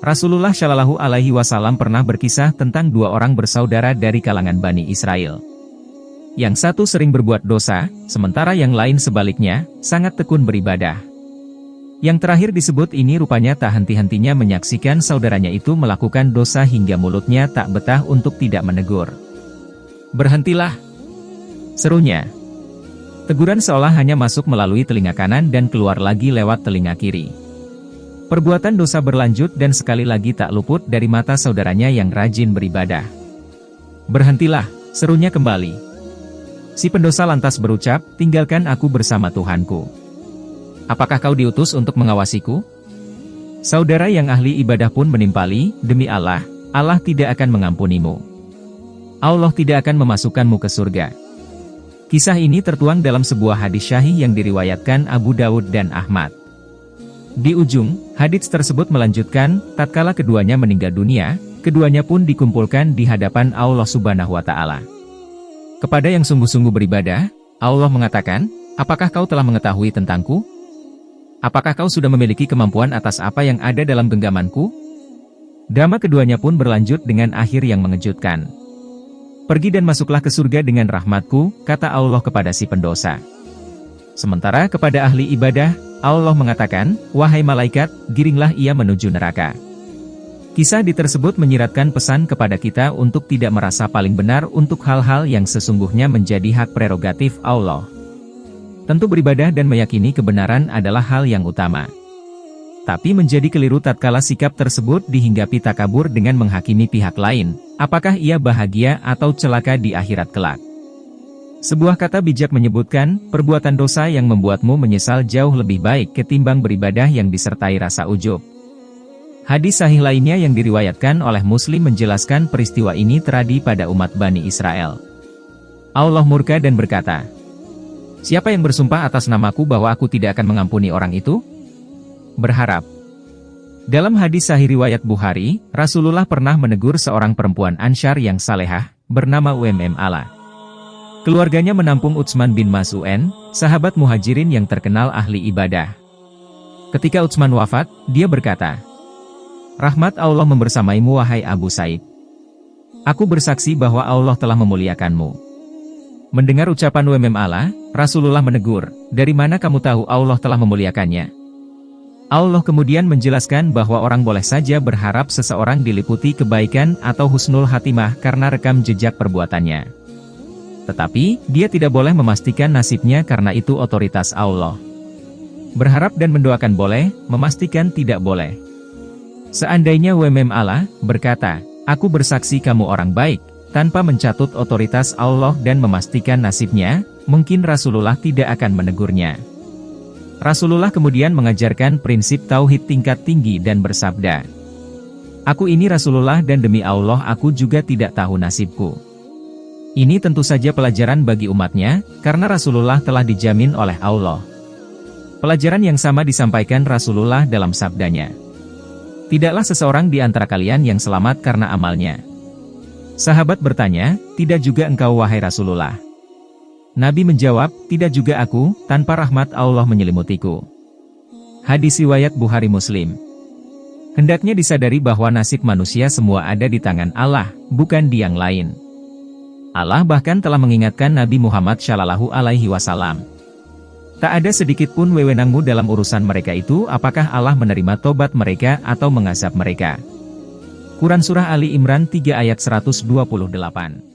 Rasulullah Shallallahu Alaihi Wasallam pernah berkisah tentang dua orang bersaudara dari kalangan Bani Israel. Yang satu sering berbuat dosa, sementara yang lain sebaliknya, sangat tekun beribadah. Yang terakhir disebut ini rupanya tak henti-hentinya menyaksikan saudaranya itu melakukan dosa hingga mulutnya tak betah untuk tidak menegur. "Berhentilah!" serunya. Teguran seolah hanya masuk melalui telinga kanan dan keluar lagi lewat telinga kiri. Perbuatan dosa berlanjut dan sekali lagi tak luput dari mata saudaranya yang rajin beribadah. "Berhentilah!" serunya kembali. Si pendosa lantas berucap, "Tinggalkan aku bersama Tuhanku. Apakah kau diutus untuk mengawasiku?" Saudara yang ahli ibadah pun menimpali, "Demi Allah, Allah tidak akan mengampunimu. Allah tidak akan memasukkanmu ke surga." Kisah ini tertuang dalam sebuah hadis syahih yang diriwayatkan Abu Daud dan Ahmad. Di ujung, hadits tersebut melanjutkan, tatkala keduanya meninggal dunia, keduanya pun dikumpulkan di hadapan Allah Subhanahu wa Ta'ala. Kepada yang sungguh-sungguh beribadah, Allah mengatakan, "Apakah kau telah mengetahui tentangku? Apakah kau sudah memiliki kemampuan atas apa yang ada dalam genggamanku?" Drama keduanya pun berlanjut dengan akhir yang mengejutkan. "Pergi dan masuklah ke surga dengan rahmatku," kata Allah kepada si pendosa. Sementara kepada ahli ibadah, Allah mengatakan, "Wahai malaikat, giringlah ia menuju neraka." Kisah di tersebut menyiratkan pesan kepada kita untuk tidak merasa paling benar untuk hal-hal yang sesungguhnya menjadi hak prerogatif Allah. Tentu beribadah dan meyakini kebenaran adalah hal yang utama. Tapi menjadi keliru tatkala sikap tersebut dihinggapi takabur dengan menghakimi pihak lain, apakah ia bahagia atau celaka di akhirat kelak. Sebuah kata bijak menyebutkan, perbuatan dosa yang membuatmu menyesal jauh lebih baik ketimbang beribadah yang disertai rasa ujub. Hadis sahih lainnya yang diriwayatkan oleh Muslim menjelaskan peristiwa ini terjadi pada umat Bani Israel. Allah murka dan berkata, "Siapa yang bersumpah atas namaku bahwa aku tidak akan mengampuni orang itu? Berharap." Dalam hadis sahih riwayat Bukhari, Rasulullah pernah menegur seorang perempuan Ansyar yang salehah, bernama Ala. Keluarganya menampung Utsman bin Mas'un, sahabat muhajirin yang terkenal ahli ibadah. Ketika Utsman wafat, dia berkata, "Rahmat Allah membersamaimu wahai Abu Said. Aku bersaksi bahwa Allah telah memuliakanmu." Mendengar ucapan Ala, Rasulullah menegur, "Dari mana kamu tahu Allah telah memuliakannya?" Allah kemudian menjelaskan bahwa orang boleh saja berharap seseorang diliputi kebaikan atau husnul khatimah karena rekam jejak perbuatannya. Tetapi, dia tidak boleh memastikan nasibnya karena itu otoritas Allah. Berharap dan mendoakan boleh, memastikan tidak boleh. Seandainya Ala berkata, "Aku bersaksi kamu orang baik," tanpa mencatut otoritas Allah dan memastikan nasibnya, mungkin Rasulullah tidak akan menegurnya. Rasulullah kemudian mengajarkan prinsip tauhid tingkat tinggi dan bersabda, "Aku ini Rasulullah dan demi Allah aku juga tidak tahu nasibku." Ini tentu saja pelajaran bagi umatnya, karena Rasulullah telah dijamin oleh Allah. Pelajaran yang sama disampaikan Rasulullah dalam sabdanya, "Tidaklah seseorang di antara kalian yang selamat karena amalnya." Sahabat bertanya, "Tidak juga engkau wahai Rasulullah?" Nabi menjawab, "Tidak juga aku, tanpa rahmat Allah menyelimutiku." Hadis riwayat Bukhari Muslim. Hendaknya disadari bahwa nasib manusia semua ada di tangan Allah, bukan di yang lain. Allah bahkan telah mengingatkan Nabi Muhammad Shallallahu Alaihi Wasallam. Tak ada sedikit pun wewenangmu dalam urusan mereka itu apakah Allah menerima tobat mereka atau mengazab mereka. Quran Surah Ali Imran 3 ayat 128.